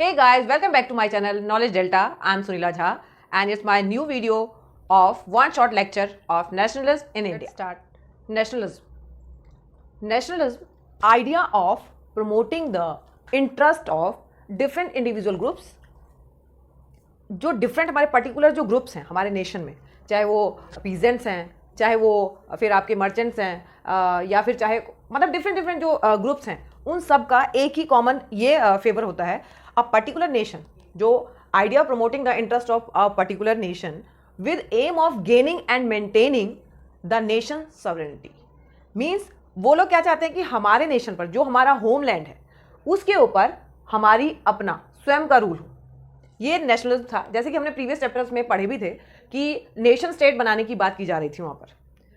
Hey guys, welcome back to my channel Knowledge Delta. I am Sunila Jha and it's my new video of one short lecture of nationalism in India. Let's start. Nationalism. Nationalism, idea of promoting the interest of different individual groups. जो different हमारे particular जो groups हैं हमारे nation में, चाहे वो peasants हैं, चाहे वो फिर आपके मर्चेंट्स हैं, या फिर चाहे मतलब डिफरेंट जो ग्रुप्स हैं, उन सब का एक ही कॉमन ये फेवर होता है, अ पर्टिकुलर नेशन, जो idea promoting the interest of a particular nation with aim of gaining and maintaining the nation sovereignty. Means वो लोग क्या चाहते हैं कि हमारे नेशन पर, जो हमारा होमलैंड है, उसके ऊपर हमारी अपना स्वयं का रूल हो। ये नेशनलिज्म था। जैसे कि हमने प्रीवियस चैप्टर्स में पढ़े भी थे कि नेशन स्टेट बनाने की बात की जा रही थी। वहाँ पर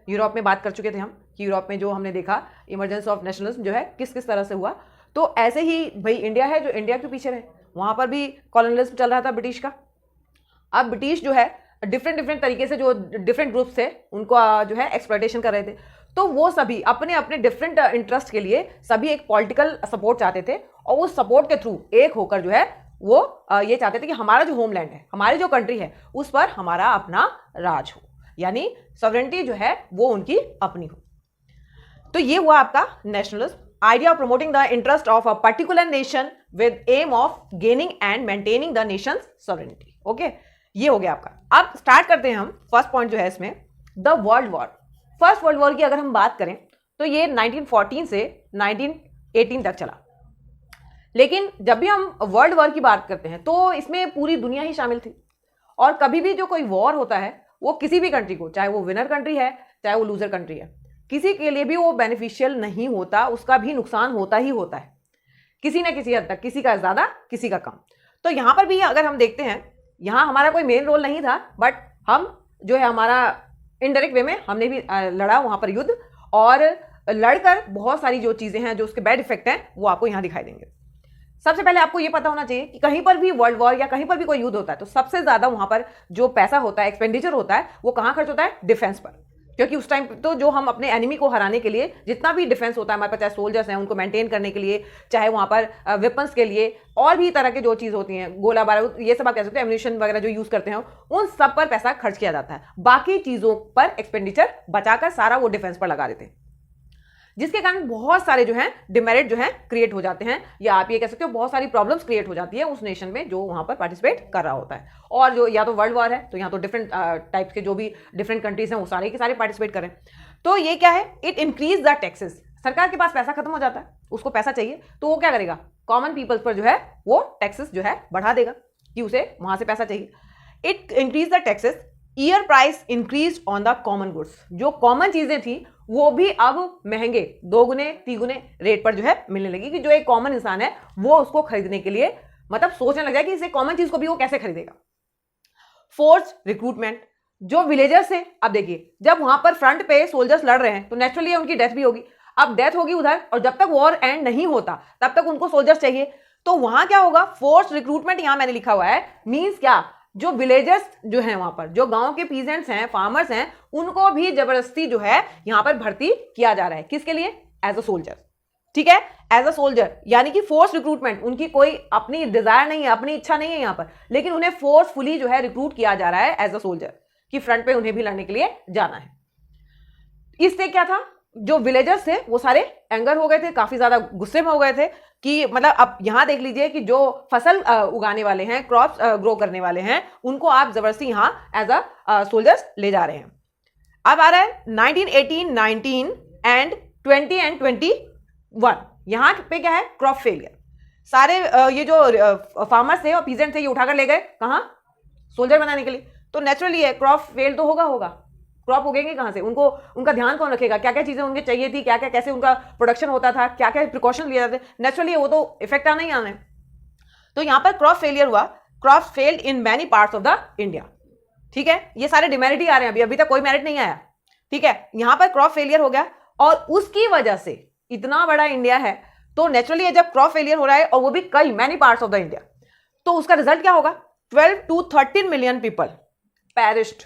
यूरोप में बात कर चुके थे हम कि यूरोप में जो हमने देखा इमरजेंस ऑफ नेशनलिज्म जो है किस किस तरह से हुआ। तो ऐसे ही भाई इंडिया है जो इंडिया के पीछे रहे, वहाँ पर भी कॉलोनियलिज्म चल रहा था ब्रिटिश का। अब ब्रिटिश जो है डिफरेंट तरीके से जो डिफरेंट ग्रुप्स थे उनको जो है एक्सप्लॉयटेशन कर रहे थे। तो वो सभी अपने अपने डिफरेंट इंटरेस्ट के लिए सभी एक पॉलिटिकल सपोर्ट चाहते थे और उस सपोर्ट के थ्रू एक होकर जो है वो ये चाहते थे कि हमारा जो होमलैंड है, हमारी जो कंट्री है, उस पर हमारा अपना राज हो, यानी सॉवरेनिटी जो है वो उनकी अपनी हो। तो ये हुआ आपका nationalism, idea of promoting the interest of a particular nation with aim of gaining and maintaining the nation sovereignty. Okay, ये हो गया आपका। अब स्टार्ट करते हैं हम। फर्स्ट पॉइंट जो है इसमें, the world war. First world war की अगर हम बात करें तो ये 1914 से 1918 तक चला। लेकिन जब भी हम वर्ल्ड वॉर की बात करते हैं तो इसमें पूरी दुनिया ही शामिल थी। और कभी भी जो कोई वॉर होता है वो किसी भी कंट्री को, चाहे वो विनर कंट्री है चाहे वो लूजर कंट्री है, किसी के लिए भी वो बेनिफिशियल नहीं होता, उसका भी नुकसान होता ही होता है किसी न किसी हद तक, किसी का ज़्यादा किसी का कम। तो यहाँ पर भी अगर हम देखते हैं, यहाँ हमारा कोई मेन रोल नहीं था, बट हम जो है हमारा इनडायरेक्ट वे में हमने भी लड़ा वहाँ पर युद्ध, और लड़कर बहुत सारी जो चीज़ें हैं जो उसके बैड इफेक्ट हैं वो आपको यहाँ दिखाई देंगे। सबसे पहले आपको ये पता होना चाहिए कि कहीं पर भी वर्ल्ड वॉर या कहीं पर भी कोई युद्ध होता है तो सबसे ज्यादा वहां पर जो पैसा होता है, एक्सपेंडिचर होता है, वो कहां खर्च होता है? डिफेंस पर। क्योंकि उस टाइम तो जो हम अपने एनिमी को हराने के लिए जितना भी डिफेंस होता है हमारे पास, चाहे सोल्जर्स हैं उनको मेंटेन करने के लिए, चाहे वहां पर वेपन्स के लिए, और भी तरह के जो चीज़ होती हैं, गोला बारूद, ये सब आप कह सकते हैं, एम्यूनिशन वगैरह जो यूज़ करते हैं, उन सब पर पैसा खर्च किया जाता है। बाकी चीज़ों पर एक्सपेंडिचर बचाकर सारा वो डिफेंस पर लगा देते हैं, जिसके कारण बहुत सारे जो हैं डिमेरिट जो हैं क्रिएट हो जाते हैं, या आप ये कह सकते हो बहुत सारी प्रॉब्लम्स क्रिएट हो जाती है उस नेशन में जो वहां पर पार्टिसिपेट कर रहा होता है। और जो या तो वर्ल्ड वॉर है तो यहाँ तो डिफरेंट टाइप्स के जो भी डिफरेंट कंट्रीज हैं वो सारे के सारे पार्टिसिपेट करें। तो ये क्या है? It increase the taxes. सरकार के पास पैसा खत्म हो जाता है, उसको पैसा चाहिए, तो वो क्या करेगा? कॉमन पीपल्स पर जो है वो टैक्सेस जो है बढ़ा देगा कि उसे वहां से पैसा चाहिए। It increase the taxes, year price increase on the common goods. जो कॉमन चीजें थी वो भी अब महंगे 2 गुने 3 गुने रेट पर जो है मिलने लगी, कि जो एक कॉमन इंसान है वो उसको खरीदने के लिए मतलब सोचने लग जाए कि इसे कॉमन चीज को भी वो कैसे खरीदेगा। फोर्स रिक्रूटमेंट, जो विलेजर्स है, अब देखिए जब वहां पर फ्रंट पे सोल्जर्स लड़ रहे हैं तो नेचुरली उनकी डेथ भी होगी। अब डेथ होगी उधर, और जब तक वॉर एंड नहीं होता तब तक उनको सोल्जर्स चाहिए। तो वहां क्या होगा? फोर्स रिक्रूटमेंट यहां मैंने लिखा हुआ है, मीन्स क्या, जो विलेजर्स जो हैं वहां पर, जो गांव के पीजेंट्स हैं, फार्मर्स हैं, उनको भी जबरदस्ती जो है यहां पर भर्ती किया जा रहा है। किसके लिए? As a soldier. ठीक है, एज अ सोल्जर, यानी कि फोर्स रिक्रूटमेंट। उनकी कोई अपनी डिजायर नहीं है, अपनी इच्छा नहीं है यहां पर, लेकिन उन्हें फोर्सफुली जो है रिक्रूट किया जा रहा है एज अ सोल्जर, कि फ्रंट पे उन्हें भी लड़ने के लिए जाना है। इससे क्या था, जो विलेजर्स थे वो सारे एंगर हो गए थे, काफी ज्यादा गुस्से में हो गए थे कि मतलब अब यहां देख लीजिए कि जो फसल उगाने वाले हैं, क्रॉप्स ग्रो करने वाले हैं, उनको आप जबरदस्ती यहां एज अ सोल्जर्स ले जा रहे हैं। अब आ रहा है 1918, 19 एंड 20 एंड 21। यहां पे क्या है? Crop failure. सारे ये जो फार्मर्स थे और पीजेंट थे ये उठाकर ले गए कहां? सोल्जर बनाने के लिए। तो नेचुरली है, क्रॉप फेल तो होगा। क्रॉप उगेंगे कहां से? उनको उनका ध्यान कौन रखेगा? क्या क्या चीजें उनके चाहिए थी, क्या क्या कैसे उनका प्रोडक्शन होता था, क्या क्या प्रिकॉशन लिए जाते, नेचुरली वो तो इफेक्ट आना ही आना है। तो यहां पर क्रॉप फेलियर हुआ। Crop failed in many parts of the India. ठीक है, ये सारे डिमेरिट ही आ रहे हैं, अभी तक कोई मेरिट नहीं आया। ठीक है, यहां पर क्रॉप फेलियर हो गया, और उसकी वजह से इतना बड़ा इंडिया है तो नेचुरली जब क्रॉप फेलियर हो रहा है और वो भी कई many parts of the India, तो उसका रिजल्ट क्या होगा? 12 to 13 मिलियन पीपल पेरिश्ड।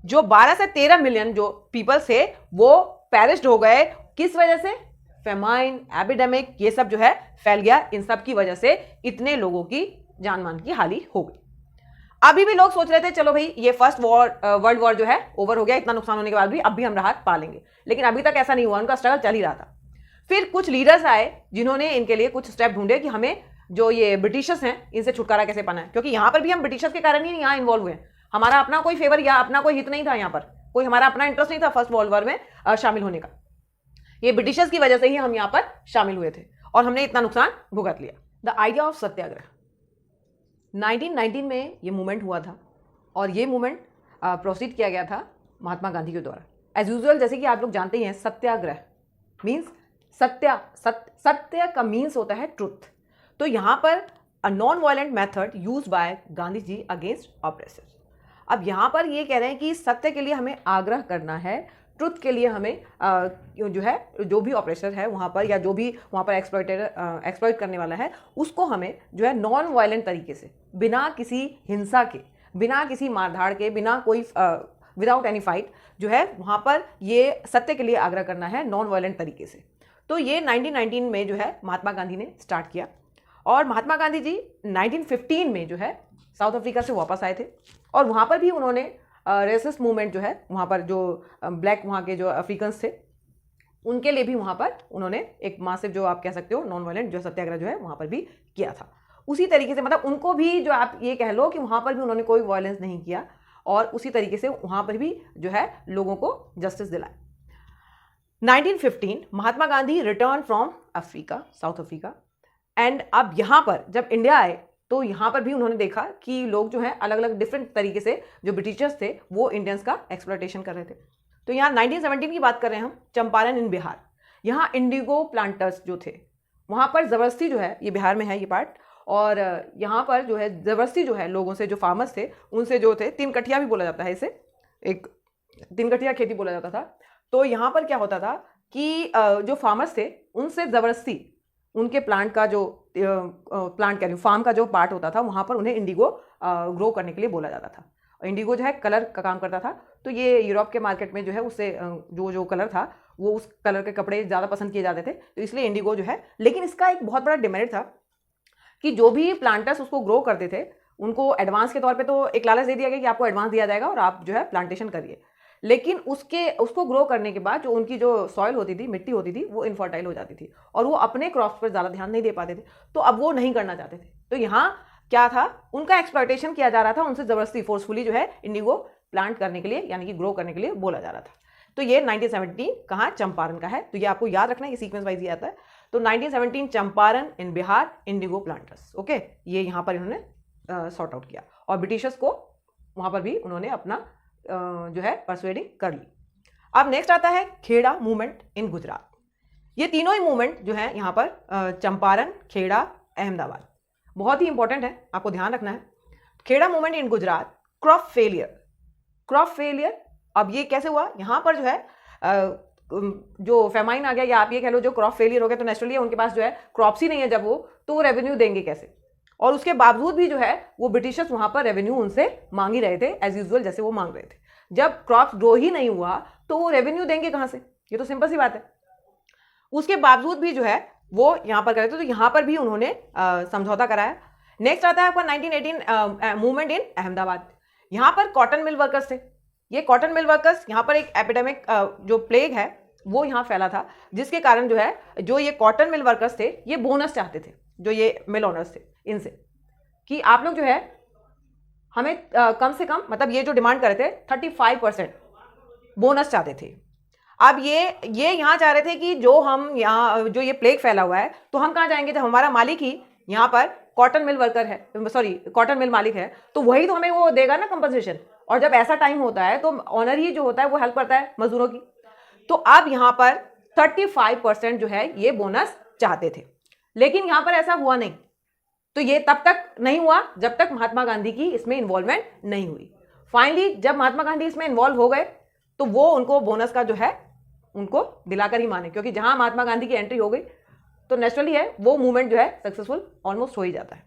जो 12 से 13 मिलियन जो पीपल्स थे वो पेरिश्ड हो गए। किस वजह से? फेमाइन, एपिडेमिक, ये सब जो है फैल गया। इन सब की वजह से इतने लोगों की जान मान की हानि हो गई। अभी भी लोग सोच रहे थे चलो भाई ये फर्स्ट वर्ल्ड वॉर जो है ओवर हो गया, इतना नुकसान होने के बाद भी अब भी हम राहत पा लेंगे, लेकिन अभी तक ऐसा नहीं हुआ, उनका स्ट्रगल चल ही रहा था। फिर कुछ लीडर्स आए जिन्होंने इनके लिए कुछ स्टेप ढूंढे कि हमें जो ये ब्रिटिशर्स हैं इनसे छुटकारा कैसे पाना है, क्योंकि यहां पर भी हम ब्रिटिशर्स के कारण ही यहाँ इन्वॉल्व हुए हैं। हमारा अपना कोई फेवर या अपना कोई हित नहीं था, यहाँ पर कोई हमारा अपना इंटरेस्ट नहीं था फर्स्ट वर्ल्ड वॉर में शामिल होने का। ये ब्रिटिशर्स की वजह से ही हम यहाँ पर शामिल हुए थे और हमने इतना नुकसान भुगत लिया। द आइडिया ऑफ सत्याग्रह 1919 में ये मूवमेंट हुआ था और ये मूवमेंट प्रोसीड किया गया था महात्मा गांधी के द्वारा। एज यूजुअल जैसे कि आप लोग जानते ही हैं, सत्याग्रह मीन्स सत्य का मीन्स होता है ट्रुथ। तो यहाँ पर a non violent method use by Gandhi ji against oppressors. अब यहाँ पर ये कह रहे हैं कि सत्य के लिए हमें आग्रह करना है, ट्रुथ के लिए हमें जो है जो भी ऑपरेटर है वहाँ पर या जो भी वहाँ पर एक्सप्लॉइट करने वाला है उसको हमें जो है नॉन वायलेंट तरीके से, बिना किसी हिंसा के, बिना किसी मारधाड़ के, बिना कोई विदाउट एनी फाइट जो है वहाँ पर ये सत्य के लिए आग्रह करना है नॉन वायलेंट तरीके से। तो ये 1919 में जो है महात्मा गांधी ने स्टार्ट किया और महात्मा गांधी जी 1915 में जो है साउथ अफ्रीका से वापस आए थे और वहाँ पर भी उन्होंने रेसिस्ट मूवमेंट जो है वहाँ पर जो ब्लैक वहाँ के जो अफ्रीकन्स थे उनके लिए भी वहाँ पर उन्होंने एक मासिव जो आप कह सकते हो नॉन वायलेंट जो सत्याग्रह जो है वहाँ पर भी किया था। उसी तरीके से मतलब उनको भी जो आप ये कह लो कि वहाँ पर भी उन्होंने कोई वायलेंस नहीं किया और उसी तरीके से वहाँ पर भी जो है लोगों को जस्टिस दिलाया। 1915 Mahatma Gandhi return from Africa, South Africa, and अब यहाँ पर जब इंडिया आए तो यहाँ पर भी उन्होंने देखा कि लोग जो हैं अलग अलग डिफरेंट तरीके से जो ब्रिटिशर्स थे वो इंडियंस का एक्सप्लॉयटेशन कर रहे थे। तो यहाँ 1917 की बात कर रहे हैं हम, चंपारण इन बिहार, यहाँ इंडिगो प्लांटर्स जो थे वहाँ पर ज़बरदस्ती जो है, ये बिहार में है ये पार्ट, और यहाँ पर जो है ज़बरदस्ती जो है लोगों से, जो फार्मर्स थे उनसे जो थे, तीन कठिया भी बोला जाता है इसे, एक तीन कठिया खेती बोला जाता था। तो यहाँ पर क्या होता था कि जो फार्मर्स थे उनसे ज़बरदस्ती उनके प्लांट का जो प्लांट कह रही फार्म का जो पार्ट होता था वहाँ पर उन्हें इंडिगो ग्रो करने के लिए बोला जाता था। इंडिगो जो है कलर का काम करता था, तो ये यूरोप के मार्केट में जो है उससे जो कलर था वो उस कलर के कपड़े ज़्यादा पसंद किए जाते थे, तो इसलिए इंडिगो जो है। लेकिन इसका एक बहुत बड़ा डिमेरिट था कि जो भी प्लांटर्स उसको ग्रो करते थे उनको एडवांस के तौर पे तो एक लालच दे दिया गया कि आपको एडवांस दिया जाएगा और आप जो है प्लांटेशन करिए, लेकिन उसको ग्रो करने के बाद जो उनकी जो सॉइल होती थी, मिट्टी होती थी, वो इनफर्टाइल हो जाती थी और वो अपने क्रॉप्स पर ज़्यादा ध्यान नहीं दे पाते थे, तो अब वो नहीं करना चाहते थे। तो यहाँ क्या था, उनका एक्सप्लॉयटेशन किया जा रहा था, उनसे ज़बरदस्ती फोर्सफुली जो है इंडिगो प्लांट करने के लिए यानी कि ग्रो करने के लिए बोला जा रहा था। तो ये 1917 कहाँ, चंपारण का है, तो ये आपको याद रखना है, ये सीक्वेंस वाइज ही आता है। तो 1917 चंपारण इन बिहार इंडिगो प्लांटर्स, ओके, ये यहाँ पर इन्होंने सॉर्ट आउट किया और ब्रिटिशर्स को वहाँ पर भी उन्होंने अपना जो है परसुएडिंग कर ली। अब नेक्स्ट आता है खेड़ा मूवमेंट इन गुजरात। ये तीनों ही मूवमेंट जो है यहाँ पर चंपारण, खेड़ा, अहमदाबाद, बहुत ही इंपॉर्टेंट है, आपको ध्यान रखना है। Kheda movement in Gujarat, crop failure. अब ये कैसे हुआ, यहाँ पर जो है जो फेमाइन आ गया या आप ये कह लो जो क्रॉप फेलियर हो गया, तो नेचुरली उनके पास जो है क्रॉप्स ही नहीं है जब वो, तो वो रेवेन्यू देंगे कैसे, और उसके बावजूद भी जो है वो ब्रिटिशर्स वहाँ पर रेवेन्यू उनसे मांग ही रहे थे एज यूजुअल जैसे वो मांग रहे थे। जब क्रॉप्स ग्रो ही नहीं हुआ तो वो रेवेन्यू देंगे कहाँ से, ये तो सिंपल सी बात है। उसके बावजूद भी जो है वो यहाँ पर कर रहे थे, तो यहाँ पर भी उन्होंने समझौता कराया। नेक्स्ट आता है आपका 1918 मूवमेंट इन अहमदाबाद। यहाँ पर कॉटन मिल वर्कर्स थे। ये कॉटन मिल वर्कर्स, यहाँ पर एक एपिडेमिक जो प्लेग है वो यहाँ फैला था, जिसके कारण जो है जो ये कॉटन मिल वर्कर्स थे ये बोनस चाहते थे, जो ये मिल ओनर्स थे इनसे, कि आप लोग जो है हमें कम से कम, मतलब ये जो डिमांड कर रहे थे 35% बोनस चाहते थे। अब ये यहाँ चाह रहे थे कि जो हम यहाँ जो ये प्लेग फैला हुआ है तो हम कहाँ जाएंगे, जब हमारा मालिक ही यहाँ पर कॉटन मिल वर्कर है, सॉरी कॉटन मिल मालिक है, तो वही तो हमें वो देगा ना कंपनसेशन। और जब ऐसा टाइम होता है तो ऑनर ही जो होता है वो हेल्प करता है मजदूरों की। तो अब यहाँ पर 35% जो है ये बोनस चाहते थे, लेकिन यहाँ पर ऐसा हुआ नहीं। तो ये तब तक नहीं हुआ जब तक महात्मा गांधी की इसमें इन्वॉल्वमेंट नहीं हुई। फाइनली जब महात्मा गांधी इसमें इन्वॉल्व हो गए तो वो उनको बोनस का जो है उनको दिलाकर ही माने, क्योंकि जहां महात्मा गांधी की एंट्री हो गई तो नेचुरली है वो मूवमेंट जो है सक्सेसफुल ऑलमोस्ट हो ही जाता है।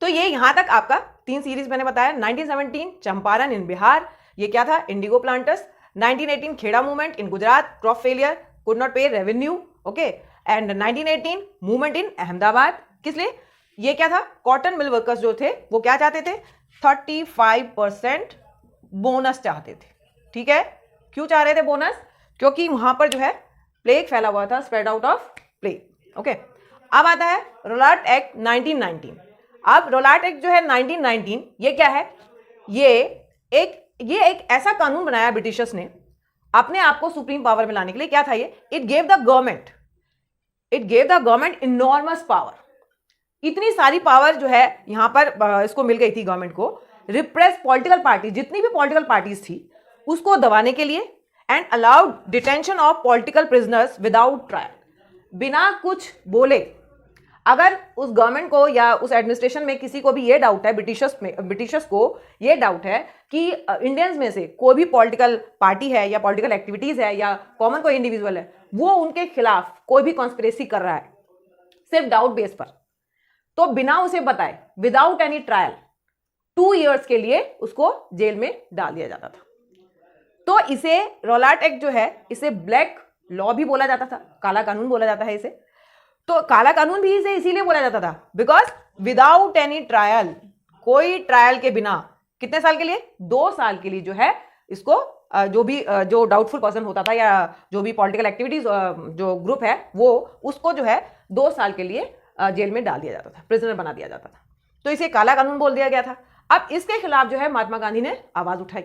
तो ये यहां तक आपका 3 सीरीज मैंने बताया। 1917 चंपारण इन बिहार, ये क्या था, indigo planters. 1918 Kheda movement in Gujarat, crop failure, could not pay revenue, okay. And 1918 movement in Ahmedabad, किस लिए? ये क्या था, कॉटन मिल वर्कर्स जो थे वो क्या चाहते थे, 35% बोनस चाहते थे। ठीक है, क्यों चाह रहे थे बोनस? क्योंकि वहां पर जो है प्लेग फैला हुआ था, spread out of plague. Okay, अब आता है रोलाट एक्ट 1919। अब रोलाट एक्ट जो है 1919, ये क्या है? ये एक ऐसा कानून बनाया ब्रिटिशर्स ने अपने आप को सुप्रीम पावर में लाने के लिए। क्या था ये? It gave the government enormous power. इतनी सारी पावर जो है यहां पर इसको मिल गई थी गवर्नमेंट को, रिप्रेस पॉलिटिकल पार्टी, जितनी भी पॉलिटिकल पार्टीज थी उसको दबाने के लिए, and allowed detention of political prisoners without trial, बिना कुछ बोले। अगर उस गवर्नमेंट को या उस एडमिनिस्ट्रेशन में किसी को भी ये डाउट है, ब्रिटिशर्स को ये डाउट है कि इंडियंस में से कोई भी पॉलिटिकल पार्टी है या पॉलिटिकल एक्टिविटीज है या कॉमन कोई इंडिविजुअल है, वो उनके खिलाफ कोई भी कॉन्स्पिरेसी कर रहा है सिर्फ डाउट बेस पर, तो बिना उसे बताए, विदाउट एनी ट्रायल, 2 years के लिए उसको जेल में डाल दिया जाता था। तो इसे रोलाट एक्ट जो है, इसे ब्लैक लॉ भी बोला जाता था, काला कानून बोला जाता है इसे। तो काला कानून भी इसे इसीलिए बोला जाता था बिकॉज विदाउट एनी ट्रायल, कोई ट्रायल के बिना, कितने साल के लिए? 2 साल के लिए जो है इसको जो डाउटफुल पर्सन होता था या जो भी पॉलिटिकल एक्टिविटीज जो ग्रुप है वो, उसको जो है 2 साल के लिए जेल में डाल दिया जाता था, प्रिजनर बना दिया जाता था। तो इसे काला कानून बोल दिया गया था। अब इसके खिलाफ जो है महात्मा गांधी ने आवाज उठाई।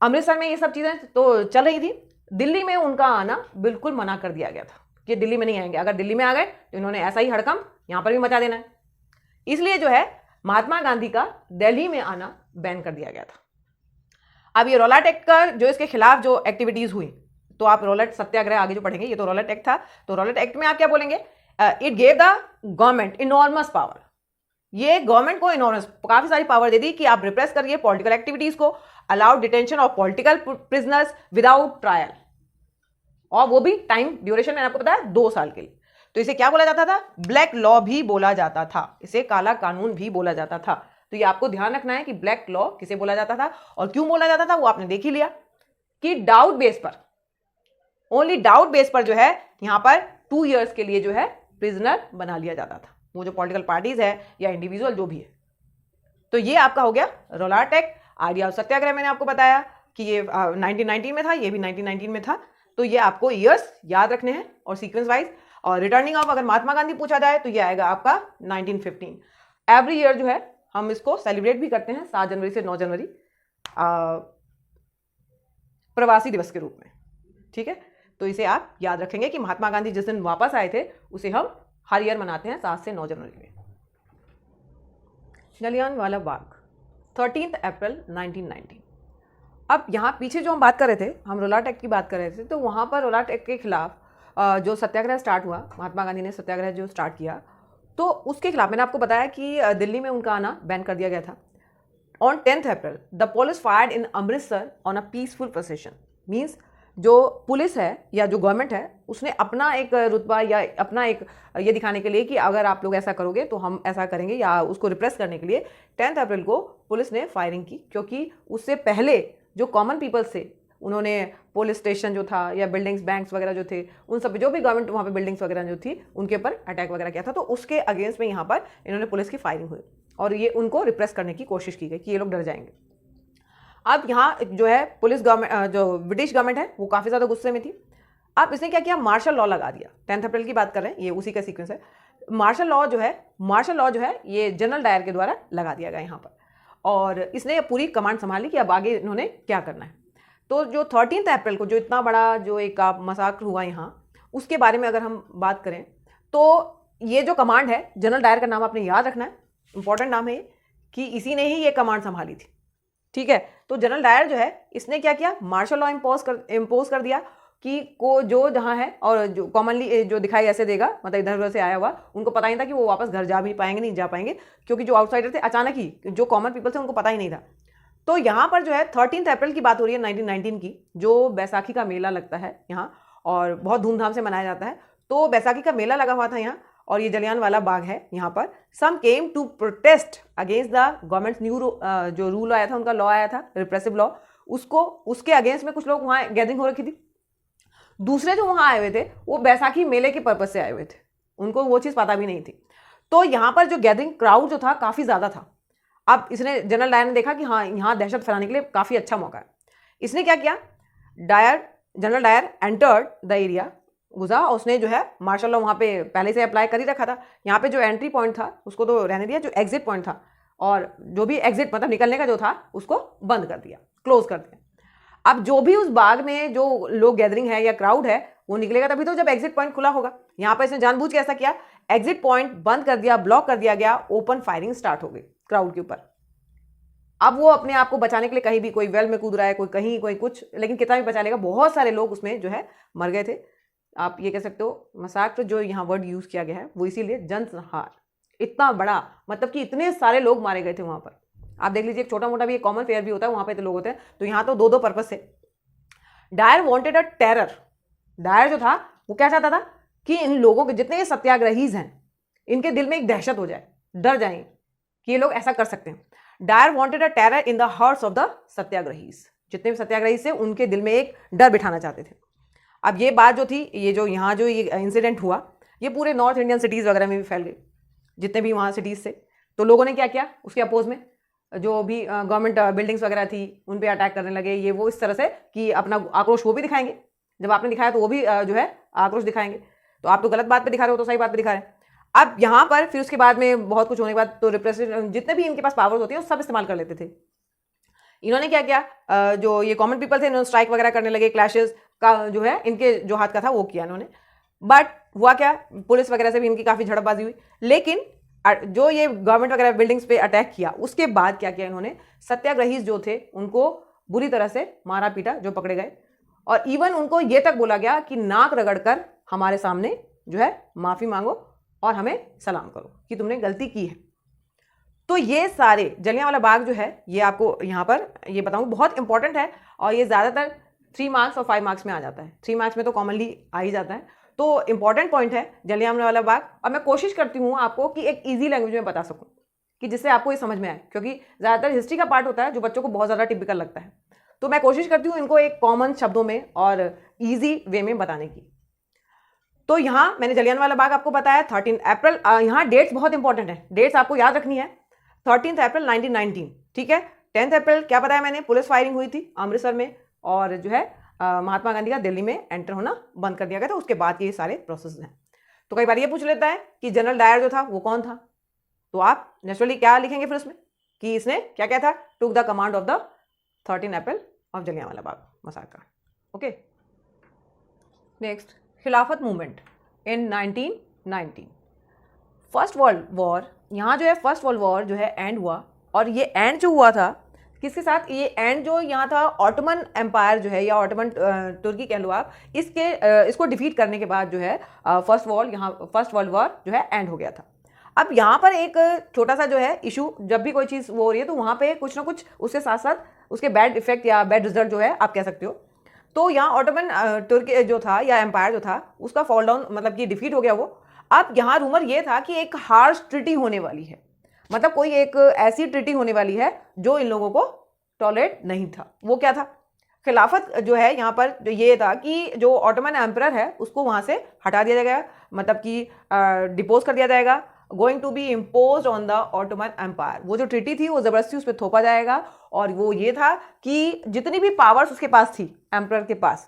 अमृतसर में ये सब चीजें तो चल रही थी, दिल्ली में उनका आना बिल्कुल मना कर दिया गया था कि दिल्ली में नहीं आएंगे। अगर दिल्ली में आ गए तो इन्होंने ऐसा ही हड़कंप यहां पर भी मचा देना है। इसलिए जो है महात्मा गांधी का दिल्ली में आना बैन कर दिया गया था। अब ये रोलाट एक्ट का जो इसके खिलाफ जो एक्टिविटीज हुई, तो आप रोलाट सत्याग्रह आगे जो पढ़ेंगे, ये तो रोलाट एक्ट था। तो रोलाट एक्ट में आप क्या बोलेंगे? It gave the government enormous power. ये गवर्नमेंट को इनॉर्मस काफी सारी पावर दे दी कि आप रिप्रेस करिए पॉलिटिकल एक्टिविटीज को, allowed detention of political prisoners without trial, और वो भी टाइम ड्यूरेशन मैंने आपको बताया 2 साल के लिए। तो इसे क्या बोला जाता था? ब्लैक लॉ भी बोला जाता था, इसे काला कानून भी बोला जाता था। तो ये आपको ध्यान रखना है कि ब्लैक लॉ किसे बोला जाता था और क्यों बोला जाता था, वो आपने देख ही लिया कि डाउट बेस पर, ओनली डाउट बेस पर जो है यहां पर 2 years के लिए जो है प्रिजनर बना लिया जाता था, वो जो पॉलिटिकल पार्टीज है या इंडिविजुअल जो भी है। तो ये आपका हो गया रोलाट एक्ट। आइडिया ऑफ सत्याग्रह मैंने आपको बताया कि ये 1919 में था, ये भी 1919 में था। तो ये आपको ईयर्स याद रखने हैं और सीक्वेंस वाइज। और रिटर्निंग ऑफ अगर महात्मा गांधी पूछा जाए तो ये आएगा आपका 1915। एवरी ईयर जो है हम इसको सेलिब्रेट भी करते हैं 7 जनवरी से 9 जनवरी प्रवासी दिवस के रूप में। ठीक है, तो इसे आप याद रखेंगे कि महात्मा गांधी जिस दिन वापस आए थे उसे हम हर ईयर मनाते हैं 7 से 9 जनवरी में। जलियांवाला बाग 13 अप्रैल 1919। अब यहाँ पीछे जो हम बात कर रहे थे, हम रोलाट एक्ट की बात कर रहे थे, तो वहाँ पर रोलाट एक्ट के खिलाफ जो सत्याग्रह स्टार्ट हुआ, महात्मा गांधी ने सत्याग्रह जो स्टार्ट किया, तो उसके खिलाफ मैंने आपको बताया कि दिल्ली में उनका आना बैन कर दिया गया था। On 10 April the police fired in Amritsar on a peaceful procession. Means जो पुलिस है या जो गवर्नमेंट है उसने अपना एक रुतबा या अपना एक ये दिखाने के लिए कि अगर आप लोग ऐसा करोगे तो हम ऐसा करेंगे, या उसको रिप्रेस करने के लिए 10 अप्रैल को पुलिस ने फायरिंग की। क्योंकि उससे पहले जो कॉमन पीपल्स थे उन्होंने पुलिस स्टेशन जो था या बिल्डिंग्स, बैंक्स वगैरह जो थे, उन सब जो भी गवर्नमेंट वहाँ पे बिल्डिंग्स वगैरह जो थी उनके ऊपर अटैक वगैरह किया था। तो उसके अगेंस्ट में यहाँ पर इन्होंने पुलिस की फायरिंग हुई और ये उनको रिप्रेस करने की कोशिश की गई कि ये लोग डर जाएंगे। अब यहाँ जो है पुलिस गवर्नमेंट, जो ब्रिटिश गवर्नमेंट है, वो काफ़ी ज़्यादा गुस्से में थी। अब इसने क्या किया? मार्शल लॉ लगा दिया। 10 अप्रैल की बात कर रहे हैं, ये उसी का सीक्वेंस है। मार्शल लॉ जो है ये जनरल डायर के द्वारा लगा दिया गया यहाँ पर, और इसने पूरी कमांड संभाली कि अब आगे इन्होंने क्या करना है। तो जो 13 अप्रैल को जो इतना बड़ा जो एक मसाकर हुआ यहाँ, उसके बारे में अगर हम बात करें तो ये जो कमांड है, जनरल डायर का नाम आपने याद रखना है, इंपॉर्टेंट नाम है ये, कि इसी ने ही ये कमांड संभाली थी। ठीक है, तो जनरल डायर जो है इसने क्या किया? मार्शल लॉ इम्पोज कर दिया कि को जो जहाँ है, और जो कॉमनली जो दिखाई ऐसे देगा, मतलब इधर उधर से आया हुआ, उनको पता ही था कि वो वापस घर जा भी पाएंगे, नहीं जा पाएंगे, क्योंकि जो आउटसाइडर थे अचानक ही, जो कॉमन पीपल थे उनको पता ही नहीं था। तो यहाँ पर जो है 13 अप्रैल की बात हो रही है 1919 की, जो बैसाखी का मेला लगता है यहाँ और बहुत धूमधाम से मनाया जाता है। तो बैसाखी का मेला लगा हुआ था यहाँ, और ये जलियांवाला बाग है यहाँ पर। Some came to protest against the government new जो रूल आया था, उनका लॉ आया था, रिप्रेसिव लॉ, उसके अगेंस्ट में कुछ लोग वहाँ गैदरिंग हो रखी थी। दूसरे जो वहाँ आए हुए थे वो बैसाखी मेले के पर्पज से आए हुए थे, उनको वो चीज़ पता भी नहीं थी। तो यहाँ पर जो गैदरिंग क्राउड जो था काफ़ी ज़्यादा था। अब इसने जनरल डायर ने देखा कि हाँ यहाँ दहशत फैलाने के लिए काफ़ी अच्छा मौका है। इसने क्या किया, general Dyer entered the area, घुसा, और उसने जो है मार्शल लॉ वहाँ पे पहले से अप्लाई कर ही रखा था। यहाँ पे जो एंट्री पॉइंट था उसको तो रहने दिया, जो एग्जिट पॉइंट था और जो भी एग्जिट मतलब निकलने का जो था उसको बंद कर दिया, क्लोज कर दिया। अब जो भी उस बाग में जो लोग गैदरिंग है या क्राउड है वो निकलेगा तभी तो जब एग्जिट पॉइंट खुला होगा। यहाँ पर इसने जानबूझ के ऐसा किया, एग्जिट पॉइंट बंद कर दिया, ब्लॉक कर दिया गया, ओपन फायरिंग स्टार्ट हो गई क्राउड के ऊपर। अब वो अपने आप को बचाने के लिए कहीं भी, कोई वेल में कूद रहा है, कोई कहीं, कोई कुछ, लेकिन कितना भी बचा लेगा। बहुत सारे लोग उसमें जो है मर गए थे। आप ये कह सकते हो मसाक्र जो यहाँ वर्ड यूज किया गया है वो इसीलिए जनसंहार, इतना बड़ा, मतलब कि इतने सारे लोग मारे गए थे वहां पर। आप देख लीजिए, एक छोटा मोटा भी एक कॉमन फेयर भी होता है, वहां पे तो लोग होते हैं, तो यहाँ तो दो दो पर्पज से। Dyer wanted a terror, Dyer जो था वो क्या चाहता था कि इन लोगों के जितने सत्याग्रहीज हैं इनके दिल में एक दहशत हो जाए, डर जाए कि ये लोग ऐसा कर सकते हैं। Dyer wanted a terror in the hearts of the satyagrahis, जितने भी सत्याग्रही थे उनके दिल में एक डर बिठाना चाहते थे। अब ये बात जो थी, ये जो यहाँ जो ये इंसिडेंट हुआ, ये पूरे नॉर्थ इंडियन सिटीज़ वगैरह में भी फैल गई, जितने भी वहाँ सिटीज़ थे। तो लोगों ने क्या किया, उसके अपोज में जो भी गवर्नमेंट बिल्डिंग्स वगैरह थी उन पे अटैक करने लगे, ये वो, इस तरह से कि अपना आक्रोश वो भी दिखाएंगे। जब आपने दिखाया तो वो भी जो है आक्रोश दिखाएंगे। तो आप तो गलत बात पे दिखा रहे हो, तो सही बात पे दिखा रहे हैं। अब यहाँ पर फिर उसके बाद में बहुत कुछ होने के बाद तो रिप्रेजेंट जितने भी इनके पास पावर्स होती है सब इस्तेमाल कर लेते थे। इन्होंने क्या किया, जो ये कॉमन पीपल थे इन्होंने स्ट्राइक वगैरह करने लगे, क्लैशेस का जो है इनके जो हाथ का था वो किया इन्होंने। बट हुआ क्या, पुलिस वगैरह से भी इनकी काफ़ी झड़पबाजी हुई। लेकिन जो ये गवर्नमेंट वगैरह बिल्डिंग्स पे अटैक किया उसके बाद क्या किया इन्होंने, सत्याग्रही जो थे उनको बुरी तरह से मारा पीटा, जो पकड़े गए, और इवन उनको ये तक बोला गया कि नाक रगड़कर हमारे सामने जो है माफ़ी मांगो और हमें सलाम करो कि तुमने गलती की है। तो ये सारे जलियांवाला बाग जो है ये आपको यहाँ पर ये बताऊँ बहुत इंपॉर्टेंट है, और ये ज़्यादातर 3 मार्क्स और 5 मार्क्स में आ जाता है। 3 मार्क्स में तो कॉमनली आ ही जाता है। तो इंपॉर्टेंट पॉइंट है जलियांवाला बाग, और मैं कोशिश करती हूँ आपको कि एक ईजी लैंग्वेज में बता सकूँ कि जिससे आपको ये समझ में आए, क्योंकि ज़्यादातर हिस्ट्री का पार्ट होता है जो बच्चों को बहुत ज़्यादा टिपिकल लगता है। तो मैं कोशिश करती हूँ इनको एक कॉमन शब्दों में और ईजी वे में बताने की। तो यहाँ मैंने जलियांवाला बाग आपको बताया 13 अप्रैल, यहाँ डेट्स बहुत इंपॉर्टेंट है, डेट्स आपको याद रखनी है। 13 अप्रैल 1919, ठीक है। 10 अप्रैल क्या बताया मैंने, पुलिस फायरिंग हुई थी अमृतसर में, और जो है महात्मा गांधी का दिल्ली में एंटर होना बंद कर दिया गया था। उसके बाद ये सारे प्रोसेस हैं। तो कई बार ये पूछ लेता है कि जनरल डायर जो था वो कौन था, तो आप नेचुरली क्या लिखेंगे फिर उसमें कि इसने क्या क्या था, took the command of the 13 April of Jallianwala Bagh massacre. Okay, next, Khilafat movement in 1919। First world war, यहाँ जो है फर्स्ट वर्ल्ड वॉर जो है एंड हुआ, और ये एंड जो हुआ था किसके साथ, ये एंड जो यहाँ था ऑटोमन एम्पायर जो है या ऑटोमन तुर्की कह लो आप, इसको डिफीट करने के बाद जो है फर्स्ट वर्ल्ड वॉर जो है एंड हो गया था। अब यहाँ पर एक छोटा सा जो है इशू, जब भी कोई चीज़ वो हो रही है तो वहाँ पे कुछ ना कुछ उसके साथ साथ उसके बैड इफेक्ट या बैड रिजल्ट जो है आप कह सकते हो। तो यहाँ ऑटोमन तुर्की जो था या एम्पायर जो था उसका फॉल डाउन, मतलब कि डिफीट हो गया वो। अब यहाँ रूमर ये था कि एक हार्श ट्रीटी होने वाली है, मतलब कोई एक ऐसी ट्रीटी होने वाली है जो इन लोगों को टॉलरेट नहीं था। वो क्या था, खिलाफत जो है यहाँ पर जो ये था कि जो ऑटोमन एम्परर है उसको वहाँ से हटा दिया जाएगा, मतलब कि डिपोज कर दिया जाएगा, going to be impose on the Ottoman empire. वो जो ट्रीटी थी वो ज़बरदस्ती उस पर थोपा जाएगा, और वो ये था कि जितनी भी पावर्स उसके पास थी एम्परर के पास,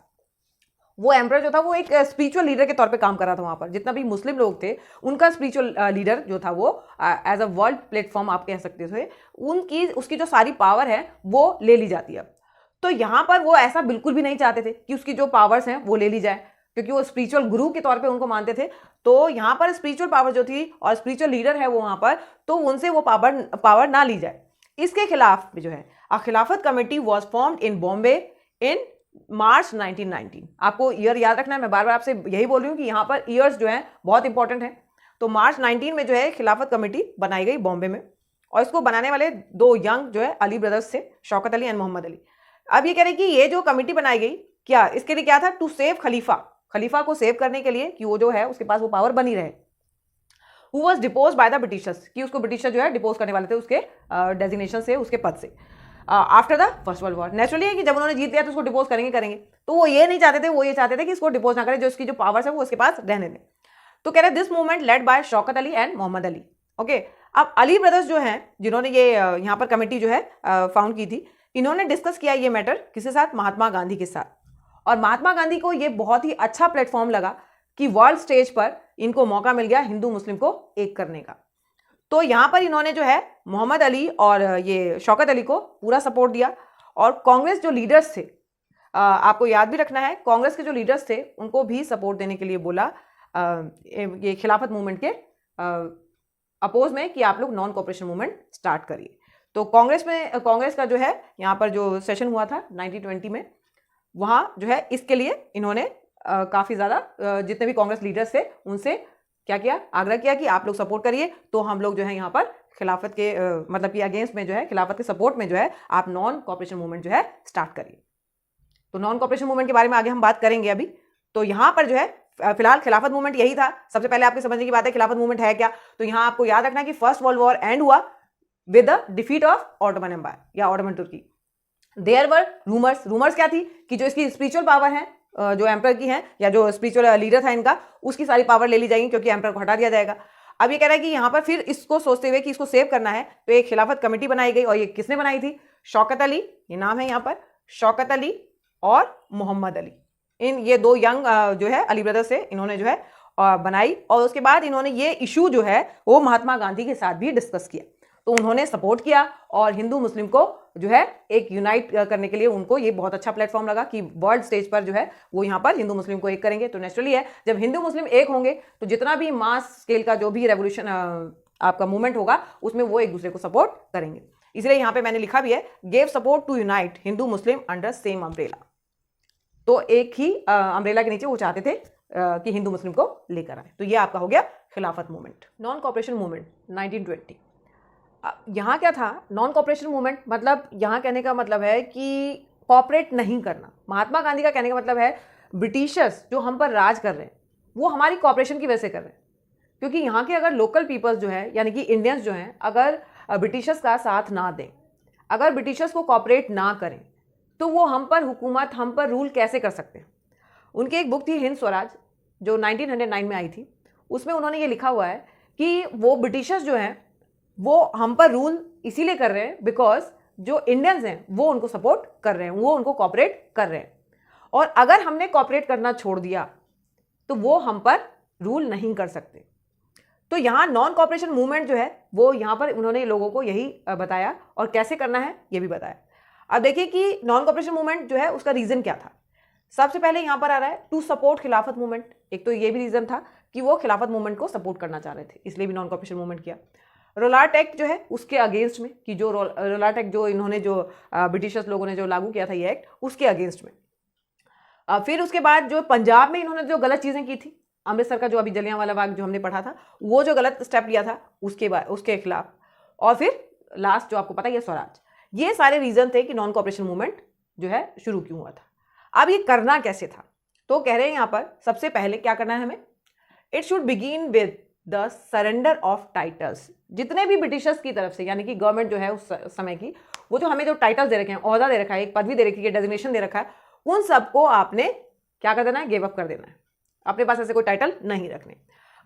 वो एम्परर जो था वो एक स्पिरिचुअल लीडर के तौर पे काम कर रहा था वहाँ पर। जितना भी मुस्लिम लोग थे उनका स्पिरिचुअल लीडर जो था वो एज अ वर्ल्ड प्लेटफॉर्म आप कह सकते थे, उसकी जो सारी पावर है वो ले ली जाती है। तो यहाँ पर वो ऐसा बिल्कुल भी नहीं चाहते थे कि उसकी जो पावर्स हैं वो ले ली जाए, क्योंकि वो स्पिरिचुअल गुरु के तौर पे उनको मानते थे। तो यहाँ पर स्पिरिचुअल पावर जो थी और स्पिरिचुअल लीडर है वो वहाँ पर, तो उनसे वो पावर ना ली जाए। इसके खिलाफ जो है a Khilafat committee was formed in Bombay in March 1919। आपको ईयर याद रखना है, मैं बार बार आपसे यही बोल रही हूँ कि यहाँ पर ईयर्स जो हैं बहुत इंपॉर्टेंट हैं। तो मार्च 19 में जो है खिलाफत कमेटी बनाई गई बॉम्बे में, और इसको बनाने वाले 2 यंग जो है अली ब्रदर्स थे, शौकत अली एंड मोहम्मद अली। अब ये कह रहे कि ये जो कमेटी बनाई गई क्या, इसके लिए क्या था, टू सेव खलीफा को सेव करने के लिए कि वो जो है उसके पास वो पावर बनी रहे। Who was depots by the Britishers, कि उसको ब्रिटिशर जो है डिपोज करने वाले थे उसके डेजिग्नेशन से, उसके पद से। After the first world war. Naturally है कि जब उन्होंने जीत लिया तो उसको डिपोज करेंगे, तो वो ये नहीं चाहते थे, वो ये चाहते थे कि इसको डिपोज ना करें, जो इसकी जो पावर्स है वो उसके पास रहने दें। तो कह रहे this movement led by Shaukat Ali and Mohammad Ali. Okay, अब अली ब्रदर्स जो हैं, जिन्होंने ये यहाँ पर कमेटी जो है फाउंड की थी, इन्होंने डिस्कस किया ये मैटर किसके साथ, महात्मा गांधी के साथ। और महात्मा गांधी को ये बहुत ही अच्छा प्लेटफॉर्म लगा कि वर्ल्ड स्टेज पर इनको मौका मिल गया हिंदू मुस्लिम को एक करने का। तो यहाँ पर इन्होंने जो है मोहम्मद अली और ये शौकत अली को पूरा सपोर्ट दिया। और कांग्रेस जो लीडर्स थे, आपको याद भी रखना है, कांग्रेस के जो लीडर्स थे उनको भी सपोर्ट देने के लिए बोला ये खिलाफत मूवमेंट के अपोज में कि आप लोग नॉन कोऑपरेशन मूवमेंट स्टार्ट करिए। तो कांग्रेस का जो है यहाँ पर जो सेशन हुआ था 1920 में, वहाँ जो है इसके लिए इन्होंने काफ़ी ज़्यादा जितने भी कांग्रेस लीडर्स थे उनसे क्या किया, आग्रह किया कि आप लोग सपोर्ट करिए, तो हम लोग जो है यहाँ पर खिलाफत के मतलब कि अगेंस्ट में जो है, खिलाफत के सपोर्ट में जो है आप नॉन कोऑपरेशन मूवमेंट जो है स्टार्ट करिए। तो नॉन कोऑपरेशन मूवमेंट के बारे में आगे हम बात करेंगे अभी। तो यहाँ पर जो है फिलहाल खिलाफत मूवमेंट यही था। सबसे पहले आपके समझने की बात है खिलाफत मूवमेंट है क्या। तो यहाँ आपको याद रखना है कि फर्स्ट वर्ल्ड वॉर एंड हुआ with the defeat of Ottoman empire या Ottoman Turkey. There were rumours क्या थी कि जो इसकी स्पिरिचुअल पावर है, जो एम्पर की है या जो स्पिरिचुअल लीडर था इनका, उसकी सारी पावर ले ली जाएगी क्योंकि एम्पर को हटा दिया जाएगा। अब ये कह रहा है कि यहाँ पर फिर इसको सोचते हुए कि इसको सेव करना है, तो एक खिलाफत कमेटी बनाई गई। और ये किसने बनाई थी, शौकत अली, ये नाम है यहाँ पर, शौकत अली और मोहम्मद अली। इन ये दो यंग जो है अली ब्रदर्स से इन्होंने जो है बनाई। और उसके बाद इन्होंने ये इशू जो है वो महात्मा गांधी के साथ भी डिस्कस किया। तो उन्होंने सपोर्ट किया और हिंदू मुस्लिम को जो है एक यूनाइट करने के लिए उनको ये बहुत अच्छा प्लेटफॉर्म लगा कि वर्ल्ड स्टेज पर जो है वो यहाँ पर हिंदू मुस्लिम को एक करेंगे। तो नेचुरली है जब हिंदू मुस्लिम एक होंगे तो जितना भी मास स्केल का जो भी रेवोल्यूशन आपका मूवमेंट होगा उसमें वो एक दूसरे को सपोर्ट करेंगे। इसलिए यहाँ पे मैंने लिखा भी है, gave support to unite Hindu Muslim under same umbrella. तो एक ही अम्ब्रेला के नीचे वो चाहते थे कि हिंदू मुस्लिम को लेकर आए। तो ये आपका हो गया खिलाफत मूवमेंट। Non cooperation movement 1920। यहाँ क्या था, नॉन कोऑपरेशन मूवमेंट मतलब यहाँ कहने का मतलब है कि कोऑपरेट नहीं करना। महात्मा गांधी का कहने का मतलब है ब्रिटिशर्स जो हम पर राज कर रहे हैं वो हमारी कोऑपरेशन की वजह से कर रहे हैं, क्योंकि यहाँ के अगर लोकल पीपल्स जो है यानी कि इंडियंस जो हैं अगर ब्रिटिशर्स का साथ ना दें, अगर ब्रिटिशर्स को कोऑपरेट ना करें तो वो हम पर हुकूमत, हम पर रूल कैसे कर सकते हैं। उनकी एक बुक थी हिंद स्वराज जो 1909 में आई थी, उसमें उन्होंने ये लिखा हुआ है कि वो ब्रिटिशर्स जो हैं वो हम पर रूल इसीलिए कर रहे हैं बिकॉज जो इंडियंस हैं वो उनको सपोर्ट कर रहे हैं, वो उनको कोऑपरेट कर रहे हैं। और अगर हमने कोऑपरेट करना छोड़ दिया तो वो हम पर रूल नहीं कर सकते। तो यहाँ नॉन कोऑपरेशन मूवमेंट जो है वो यहाँ पर उन्होंने लोगों को यही बताया और कैसे करना है ये भी बताया। अब देखिए कि नॉन कोऑपरेशन मूवमेंट जो है उसका रीजन क्या था। सबसे पहले यहाँ पर आ रहा है टू सपोर्ट खिलाफत मूवमेंट। एक तो ये भी रीजन था कि वो खिलाफत मूवमेंट को सपोर्ट करना चाह रहे थे, इसलिए भी नॉन कोऑपरेशन मूवमेंट किया। रोलाट एक्ट जो है उसके अगेंस्ट में, कि जो रोलाट एक्ट जो इन्होंने जो ब्रिटिशर्स लोगों ने जो लागू किया था ये एक्ट, उसके अगेंस्ट में। फिर उसके बाद जो पंजाब में इन्होंने जो गलत चीज़ें की थी, अमृतसर का जो अभी जलियांवाला बाग जो हमने पढ़ा था, वो जो गलत स्टेप लिया था उसके खिलाफ। और फिर लास्ट जो आपको पता है स्वराज। ये सारे रीजन थे कि नॉन कोऑपरेशन मूवमेंट जो है शुरू क्यों हुआ था। अब ये करना कैसे था, तो कह रहे हैं यहाँ पर सबसे पहले क्या करना है हमें, it should begin with the surrender of titles. जितने भी ब्रिटिशर्स की तरफ से यानी कि गवर्नमेंट जो है उस समय की, वो जो हमें जो टाइटल्स दे रखे हैं, ओहदा दे रखा है, एक पदवी दे रखी है, डेजिग्नेशन दे रखा है, उन सबको आपने क्या कर देना है, गिव अप कर देना है। अपने पास ऐसे कोई टाइटल नहीं रखने।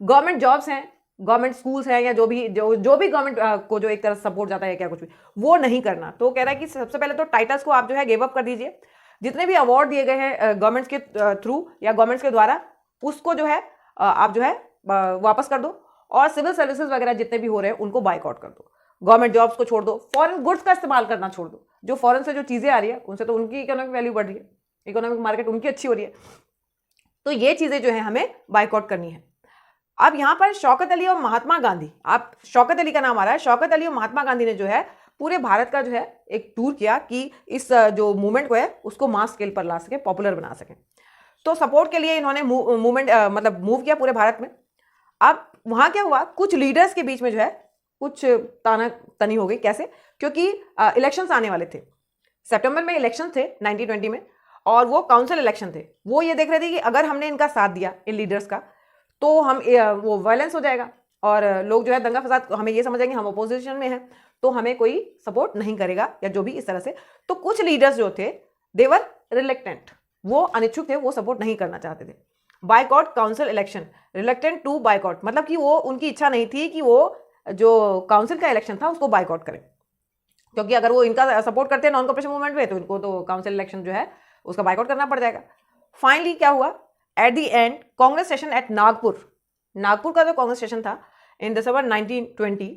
गवर्नमेंट जॉब्स हैं, गवर्नमेंट स्कूल्स हैं, या जो भी गवर्नमेंट को जो एक तरह सपोर्ट जाता है क्या कुछ भी, वो नहीं करना। तो कह रहा है कि सबसे पहले तो टाइटल्स को आप जो है गिव अप कर दीजिए। जितने भी अवार्ड दिए गए हैं गवर्नमेंट्स के थ्रू या गवर्नमेंट्स के द्वारा, उसको जो है आप जो है वापस कर दो। और सिविल सर्विसेज वगैरह जितने भी हो रहे हैं उनको बाइकआउट कर दो। गवर्नमेंट जॉब्स को छोड़ दो। फॉरेन गुड्स का इस्तेमाल करना छोड़ दो। जो फॉरेन से जो चीज़ें आ रही है उनसे तो उनकी इकोनॉमिक वैल्यू बढ़ रही है, इकोनॉमिक मार्केट उनकी अच्छी हो रही है, तो ये चीज़ें जो है हमें बाइकआउट करनी है। अब यहाँ पर शौकत अली और महात्मा गांधी, आप शौकत अली का नाम आ रहा है, शौकत अली और महात्मा गांधी ने जो है पूरे भारत का जो है एक टूर किया कि इस जो मूवमेंट को है उसको मास स्केल पर ला सके, पॉपुलर बना सके। तो सपोर्ट के लिए इन्होंने मूवमेंट मतलब मूव किया पूरे भारत में। अब वहाँ क्या हुआ, कुछ लीडर्स के बीच में जो है कुछ ताना तनी हो गई। कैसे, क्योंकि इलेक्शंस आने वाले थे, सितंबर में इलेक्शन थे 1920 में, और वो काउंसिल इलेक्शन थे। वो ये देख रहे थे कि अगर हमने इनका साथ दिया इन लीडर्स का तो हम वो वायलेंस हो जाएगा और लोग जो है दंगा फसाद, हमें ये समझेंगे हम अपोजिशन में हैं, तो हमें कोई सपोर्ट नहीं करेगा या जो भी इस तरह से। तो कुछ लीडर्स जो थे देवर रिलेक्टेंट, वो अनिच्छुक थे, वो सपोर्ट नहीं करना चाहते थे। Boycott council election, reluctant to boycott, मतलब कि वो उनकी इच्छा नहीं थी कि वो जो काउंसिल का इलेक्शन था उसको बायकॉट करें, क्योंकि अगर वो इनका सपोर्ट करते हैं नॉन कॉपरेशन मूवमेंट में तो इनको तो काउंसिल इलेक्शन जो है उसका बायकॉट करना पड़ जाएगा। फाइनली क्या हुआ, at the end Congress session at Nagpur का जो कांग्रेस सेशन था इन दिसंबर 1920,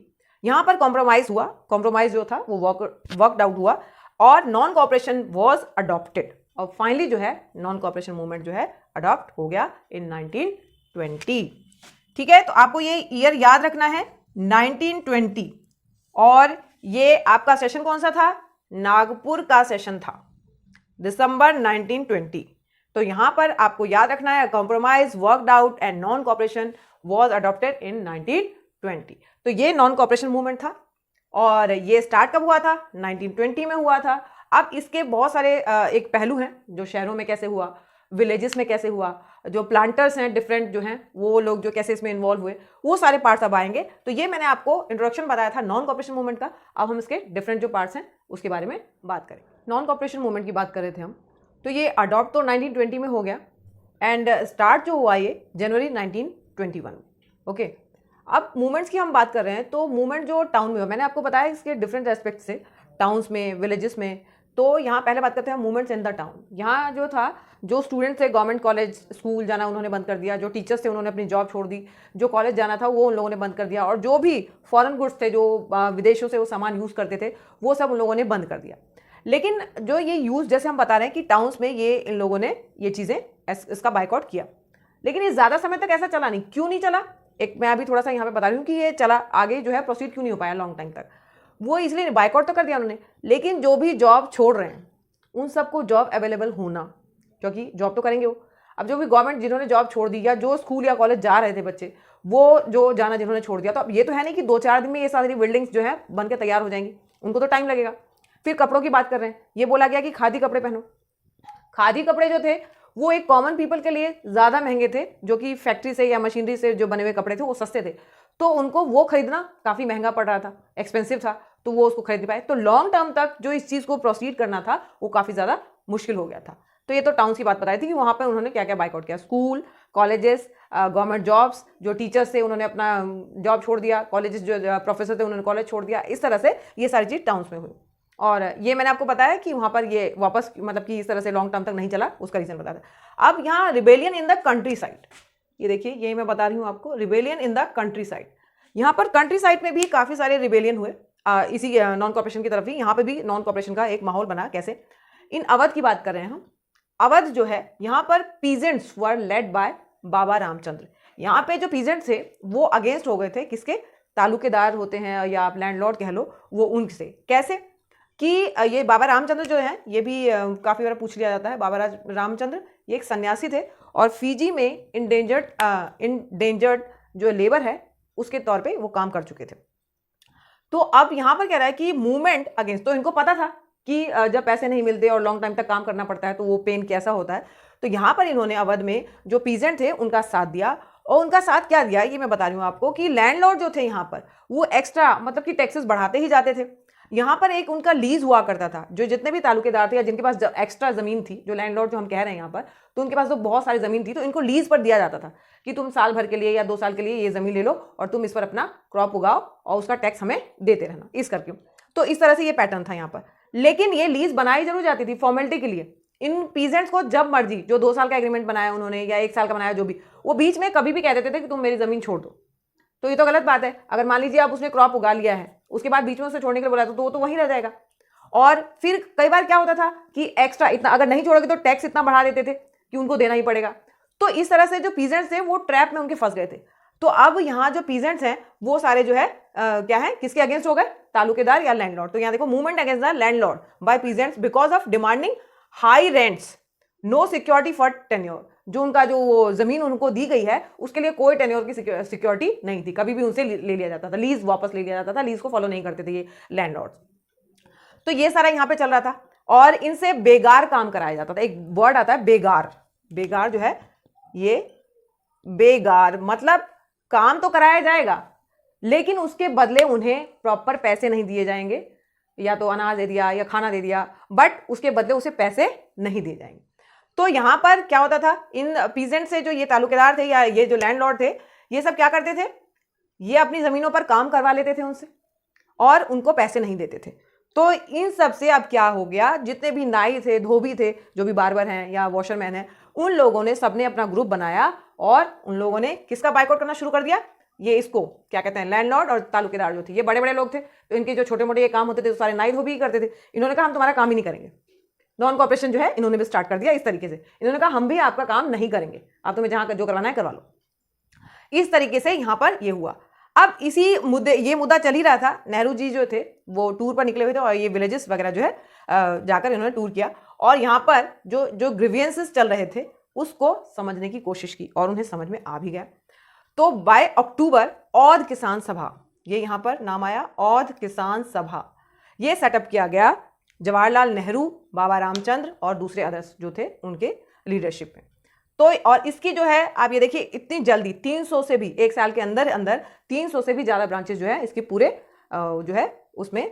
यहाँ पर कॉम्प्रोमाइज हुआ, कॉम्प्रोमाइज जो था वो वर्कड आउट हुआ और नॉन कॉपरेशन वॉज अडॉप्टेड, और फाइनली जो है नॉन कॉपरेशन मूवमेंट जो है अडॉप्ट हो गया इन 1920। ठीक है, तो आपको ये ईयर याद रखना है 1920, और ये आपका सेशन कौन सा था, नागपुर का सेशन था, दिसंबर 1920। तो यहां पर आपको याद रखना है compromise worked out and non cooperation was adopted in 1920। तो ये नॉन कॉपरेशन मूवमेंट था और ये स्टार्ट कब हुआ था, 1920 में हुआ था। अब इसके बहुत सारे एक पहलू हैं, जो शहरों में कैसे हुआ, विलेजेस में कैसे हुआ, जो प्लांटर्स हैं डिफरेंट जो हैं वो लोग जो कैसे इसमें इन्वॉल्व हुए, वो सारे पार्ट्स अब आएंगे। तो ये मैंने आपको इंट्रोडक्शन बताया था नॉन कॉपरेशन मूवमेंट का। अब हम इसके डिफरेंट जो पार्ट्स हैं उसके बारे में बात करें। नॉन कॉपरेशन मूवमेंट की बात कर रहे थे हम, तो ये अडॉप्ट तो 1920 में हो गया एंड स्टार्ट जो हुआ ये जनवरी 1921। ओके, अब मूवमेंट्स की हम बात कर रहे हैं, तो मूवमेंट जो टाउन में हुआ, मैंने आपको बताया इसके डिफरेंट एस्पेक्ट से, टाउन्स में, विलेजेस में। तो यहाँ पहले बात करते हैं मूवमेंट्स इन द टाउन। यहाँ जो था, जो स्टूडेंट्स थे गवर्नमेंट कॉलेज स्कूल जाना उन्होंने बंद कर दिया, जो टीचर्स थे उन्होंने अपनी जॉब छोड़ दी, जो कॉलेज जाना था वो उन लोगों ने बंद कर दिया, और जो भी फॉरेन गुड्स थे, जो विदेशों से वो सामान यूज़ करते थे, वो सब उन लोगों ने बंद कर दिया। लेकिन जो ये यूज़, जैसे हम बता रहे हैं कि टाउन्स में ये इन लोगों ने ये चीज़ें इसका बाइकआउट किया, लेकिन ये ज़्यादा समय तक ऐसा चला नहीं। क्यों नहीं चला, एक मैं अभी थोड़ा सा यहाँ पे बता रही हूँ कि ये चला आगे जो है प्रोसीड क्यों नहीं हो पाया लॉन्ग टाइम तक। वो इसलिए बाइकआउट तो कर दिया उन्होंने, लेकिन जो भी जॉब छोड़ रहे हैं उन सबको जॉब अवेलेबल होना, क्योंकि जॉब तो करेंगे वो। अब जो भी गवर्नमेंट जिन्होंने जॉब छोड़ दी या जो स्कूल या कॉलेज जा रहे थे बच्चे, वो जो जाना जिन्होंने छोड़ दिया, तो अब ये तो है नहीं कि 2-4 दिन में ये सारी बिल्डिंग्स जो है बन के तैयार हो जाएंगी, उनको तो टाइम लगेगा। फिर कपड़ों की बात कर रहे हैं, ये बोला गया कि खादी कपड़े पहनो। खादी कपड़े जो थे वो एक कॉमन पीपल के लिए ज़्यादा महंगे थे, जो कि फैक्ट्री से या मशीनरी से जो बने हुए कपड़े थे वो सस्ते थे, तो उनको वो खरीदना काफ़ी महंगा पड़ रहा था, एक्सपेंसिव था, तो वो उसको खरीद नहीं पाए। तो लॉन्ग टर्म तक जो इस चीज़ को प्रोसीड करना था वो काफ़ी ज़्यादा मुश्किल हो गया था। तो ये तो टाउन्स की बात बताई थी कि वहाँ पर उन्होंने क्या क्या बाइकआउट किया, स्कूल, कॉलेजेस, गवर्नमेंट जॉब्स, जो टीचर्स थे उन्होंने अपना जॉब छोड़ दिया, कॉलेजेस जो प्रोफेसर थे उन्होंने कॉलेज छोड़ दिया, इस तरह से ये सारी चीज़ टाउन्स में हुई। और ये मैंने आपको बताया कि वहाँ पर ये वापस मतलब कि इस तरह से लॉन्ग टर्म तक नहीं चला, उसका रीज़न बताया था। अब यहाँ rebellion in the country side, ये देखिए यही मैं बता रही हूँ आपको, rebellion in the country side. यहाँ पर कंट्री साइड में भी काफ़ी सारे रिबेलियन हुए इसी नॉन कॉपरेशन की तरफ ही। यहाँ पर भी नॉन कॉपरेशन का एक माहौल बना, कैसे, इन अवध की बात कर रहे हैं हम। अवध जो है यहाँ पर पीजेंट्स वर लेड बाय बाबा रामचंद्र। यहाँ पे जो पीजेंट्स थे वो अगेंस्ट हो गए थे किसके, तालुकेदार होते हैं या आप लैंडलॉर्ड कह लो, वो उनसे। कैसे कि ये बाबा रामचंद्र जो हैं, ये भी काफ़ी बार पूछ लिया जाता है। बाबा रामचंद्र ये एक सन्यासी थे और फीजी में इंडेंजर्ड जो लेबर है उसके तौर पे वो काम कर चुके थे। तो अब यहाँ पर कह रहा है कि मूवमेंट अगेंस्ट, तो इनको पता था कि जब पैसे नहीं मिलते और लॉन्ग टाइम तक काम करना पड़ता है तो वो पेन कैसा होता है। तो यहाँ पर इन्होंने अवध में जो पीजेंट थे उनका साथ दिया, और उनका साथ क्या दिया ये मैं बता रही हूँ आपको कि लैंडलॉर्ड जो थे यहाँ पर वो एक्स्ट्रा मतलब कि टैक्सेस बढ़ाते ही जाते थे। यहाँ पर एक उनका लीज हुआ करता था, जो जितने भी तालुकेदार थे या जिनके पास एक्स्ट्रा ज़मीन थी, जो लैंडलॉर्ड जो हम कह रहे हैं यहाँ पर, तो उनके पास तो बहुत सारी ज़मीन थी, तो इनको लीज पर दिया जाता था कि तुम साल भर के लिए या 2 साल के लिए ये ज़मीन ले लो और तुम इस पर अपना क्रॉप उगाओ और उसका टैक्स हमें देते रहना, इस करके। तो इस तरह से ये पैटर्न था यहाँ पर। लेकिन ये लीज बनाई जरूर जाती थी फॉर्मेलिटी के लिए। इन पीजेंट्स को जब मर्जी, जो 2 साल का एग्रीमेंट बनाया उन्होंने या 1 साल का बनाया, जो भी, वो बीच में कभी भी कह देते थे कि तुम मेरी ज़मीन छोड़ दो। तो ये तो गलत बात है। अगर मान लीजिए आप उसने क्रॉप उगा लिया है, उसके बाद बीच में उसे छोड़ने के लिए बोला तो वो तो वहीं रह जाएगा। और फिर कई बार क्या होता था कि एक्स्ट्रा इतना अगर नहीं छोड़ोगे तो टैक्स इतना बढ़ा देते थे कि उनको देना ही पड़ेगा। तो इस तरह से जो पीजेंट्स थे वो ट्रैप में उनके फंस गए थे। तो अब यहाँ जो पीजेंट्स हैं वो सारे जो है क्या है, किसके अगेंस्ट हो गए, तालुकेदार या लैंडलॉर्ड। तो यहाँ देखो, movement against the landlord by peasants because of demanding high rents, no security for tenure. जो उनका जो वो जमीन उनको दी गई है उसके लिए कोई टेन्योर की सिक्योरिटी नहीं थी, कभी भी उनसे ले लिया जाता था, लीज वापस ले लिया जाता था, लीज को फॉलो नहीं करते थे ये लैंडलॉर्ड्स। तो ये सारा यहाँ पे चल रहा था और इनसे बेगार काम कराया जाता था। एक वर्ड आता है बेगार, बेगार जो है ये बेगार मतलब काम तो कराया जाएगा लेकिन उसके बदले उन्हें प्रॉपर पैसे नहीं दिए जाएंगे, या तो अनाज दे दिया या खाना दे दिया, बट उसके बदले उसे पैसे नहीं दिए जाएंगे। तो यहाँ पर क्या होता था, इन पीजेंट से जो ये तालुकेदार थे या ये जो लैंडलॉर्ड थे, ये सब क्या करते थे, ये अपनी जमीनों पर काम करवा लेते थे उनसे और उनको पैसे नहीं देते थे। तो इन सब से अब क्या हो गया, जितने भी नाई थे, धोबी थे, जो भी बार्बर हैं या वॉशरमैन हैं, उन लोगों ने सबने अपना ग्रुप बनाया और उन लोगों ने किसका बाइकआउट करना शुरू कर दिया, ये इसको क्या कहते हैं, लैंडलॉर्ड और तालुकेदार जो थे, ये बड़े बड़े लोग थे, तो इनके जो छोटे मोटे ये काम होते थे तो सारे नाई धोबी ही करते थे। इन्होंने कहा हम तुम्हारा काम ही नहीं करेंगे, नॉन कॉपरेशन जो है इन्होंने भी स्टार्ट कर दिया इस तरीके से। इन्होंने कहा हम भी आपका काम नहीं करेंगे, आप तुम्हें जहां जो करवाना है करवा लो। इस तरीके से यहां पर ये हुआ। अब इसी मुद्दे, ये मुद्दा चल ही रहा था, नेहरू जी जो थे वो टूर पर निकले हुए थे और ये विलेजेस वगैरह जो है जाकर इन्होंने टूर किया और यहाँ पर जो जो ग्रीवियंसेस चल रहे थे उसको समझने की कोशिश की और उन्हें समझ में आ भी गया। तो बाय अक्टूबर औध किसान सभा, ये यहाँ पर नाम आया, औध किसान सभा, ये सेटअप किया गया जवाहरलाल नेहरू, बाबा रामचंद्र और दूसरे अदर्स जो थे उनके लीडरशिप में। तो और इसकी जो है आप ये देखिए इतनी जल्दी 300 से भी, एक साल के अंदर अंदर 300 से भी ज़्यादा ब्रांचेस जो है इसकी पूरे जो है उसमें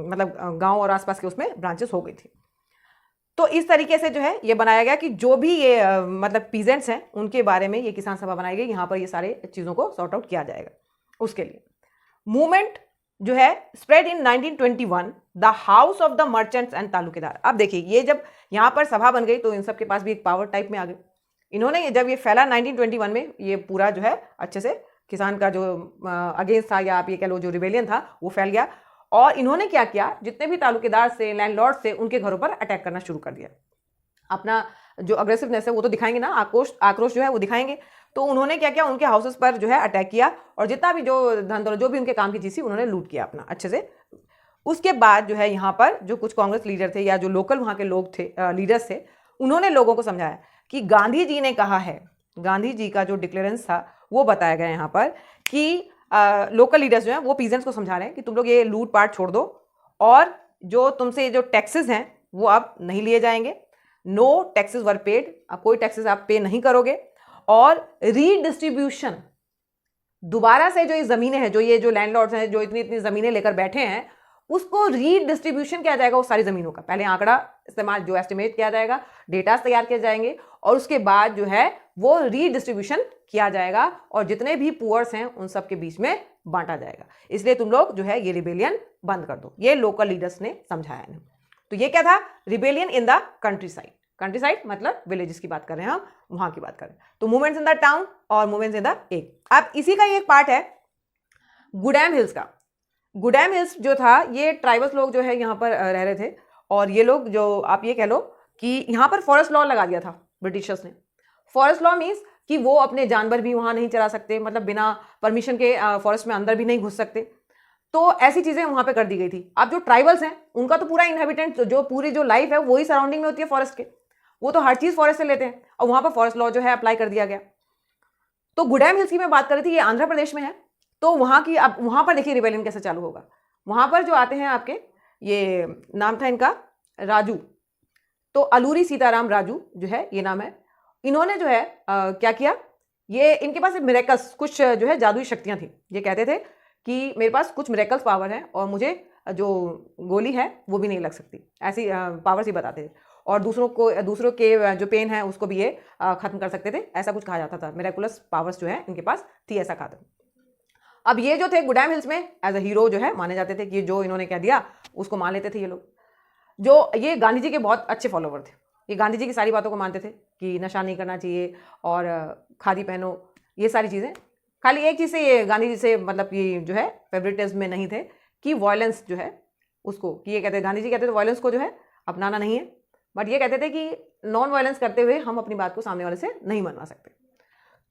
मतलब गांव और आसपास के उसमें ब्रांचेस हो गई थी। तो इस तरीके से जो है ये बनाया गया कि जो भी ये मतलब पीजेंट्स हैं उनके बारे में ये किसान सभा बनाई गई, यहाँ पर ये सारे चीज़ों को सॉर्ट आउट किया जाएगा। उसके लिए मूवमेंट जो है spread in 1921 the house of the merchants and taluqdar. अब देखिए ये जब यहाँ पर सभा बन गई तो इन सब के पास भी एक पावर टाइप में आ गई। इन्होंने जब ये फैला 1921 में, ये पूरा जो है अच्छे से किसान का जो अगेंस्ट था या आप ये कह लो जो रिबेलियन था वो फैल गया और इन्होंने क्या किया, जितने भी तालुकेदार से, लैंडलॉर्ड से, उनके घरों पर अटैक करना शुरू कर दिया। अपना जो अग्रेसिवनेस है वो तो दिखाएंगे ना, आक्रोश जो है वो दिखाएंगे। तो उन्होंने क्या किया, उनके हाउसेस पर जो है अटैक किया और जितना भी जो धन दौलत जो भी उनके काम की चीज़ थी उन्होंने लूट किया अपना अच्छे से। उसके बाद जो है यहाँ पर जो कुछ कांग्रेस लीडर थे या जो लोकल वहाँ के लोग थे, लीडर्स थे, उन्होंने लोगों को समझाया कि गांधी जी ने कहा है, गांधी जी का जो डिक्लेरेंस था वो बताया गया यहाँ पर कि लोकल लीडर्स जो हैं वो पीजेंट्स को समझा रहे हैं कि तुम लोग ये लूट पाट छोड़ दो और जो तुमसे जो टैक्सेस हैं वो अब नहीं लिए जाएंगे, नो टैक्सेस वर पेड, अब कोई टैक्सेस आप पे नहीं करोगे और रीडिस्ट्रीब्यूशन, दोबारा से जो ये ज़मीनें हैं, जो ये जो लैंडलॉर्ड्स हैं जो इतनी इतनी ज़मीनें लेकर बैठे हैं, उसको रीडिस्ट्रीब्यूशन किया जाएगा उस सारी ज़मीनों का। पहले आंकड़ा इस्तेमाल जो एस्टिमेट किया जाएगा, डेटा तैयार किए जाएंगे और उसके बाद जो है वो रीडिस्ट्रीब्यूशन किया जाएगा और जितने भी पुअर्स हैं उन सब के बीच में बांटा जाएगा। इसलिए तुम लोग जो है ये रिबेलियन बंद कर दो, ये लोकल लीडर्स ने समझाया है। तो ये क्या था, rebellion in the country side. Country side मतलब विलेजेस की बात कर रहे हैं हम, वहां की बात कर रहे हैं। तो मूवमेंट्स इन द टाउन और मूवमेंट्स इन द एक। अब इसी का एक पार्ट है गुडैम हिल्स का। गुडैम हिल्स जो था ये ट्राइबल्स लोग जो है यहाँ पर रह रहे थे और ये लोग जो आप ये कह लो कि यहाँ पर फॉरेस्ट लॉ लगा दिया था ब्रिटिशर्स ने। फॉरेस्ट लॉ मीन्स कि वो अपने जानवर भी वहाँ नहीं चरा सकते, मतलब बिना परमिशन के फॉरेस्ट में अंदर भी नहीं घुस सकते। तो ऐसी चीज़ें वहाँ पे कर दी गई थी। अब जो ट्राइबल्स हैं उनका तो पूरा इनहेबिटेंट जो पूरी जो लाइफ है वही सराउंडिंग में होती है फॉरेस्ट के, वो तो हर चीज़ फॉरेस्ट से लेते हैं और वहाँ पर फॉरेस्ट लॉ जो है अप्लाई कर दिया गया। तो गुडैम हिल्स की मैं बात कर रही थी, ये आंध्र प्रदेश में है। तो वहाँ की अब वहाँ पर देखिए रिबेलियन कैसे चालू होगा। वहाँ पर जो आते हैं आपके, ये नाम था इनका राजू, तो अलूरी सीताराम राजू जो है ये नाम है। इन्होंने जो है क्या किया, ये इनके पास मिरेकल्स कुछ जो है जादुई शक्तियाँ थी। ये कहते थे कि मेरे पास कुछ मिरेकल्स पावर है और मुझे जो गोली है वो भी नहीं लग सकती, ऐसी पावर्स ही बताते थे। और दूसरों के जो पेन है उसको भी ये ख़त्म कर सकते थे, ऐसा कुछ कहा जाता था। मिरेकुलस पावर्स जो है इनके पास थी, ऐसा कहा था। अब ये जो थे गुडैम हिल्स में एज अ हीरो जो है माने जाते थे कि जो इन्होंने कह दिया उसको मान लेते थे ये लोग। जो ये गांधी जी के बहुत अच्छे फॉलोवर थे, ये गांधी जी की सारी बातों को मानते थे कि नशा नहीं करना चाहिए और खादी पहनो, ये सारी चीज़ें। खाली एक चीज़ से ये गांधी जी से मतलब कि जो है फेवरेटिज्म में नहीं थे कि वायलेंस जो है उसको, कि ये कहते गांधी जी कहते थे वायलेंस को जो है अपनाना नहीं है, बट ये कहते थे कि नॉन वायलेंस करते हुए हम अपनी बात को सामने वाले से नहीं मनवा सकते।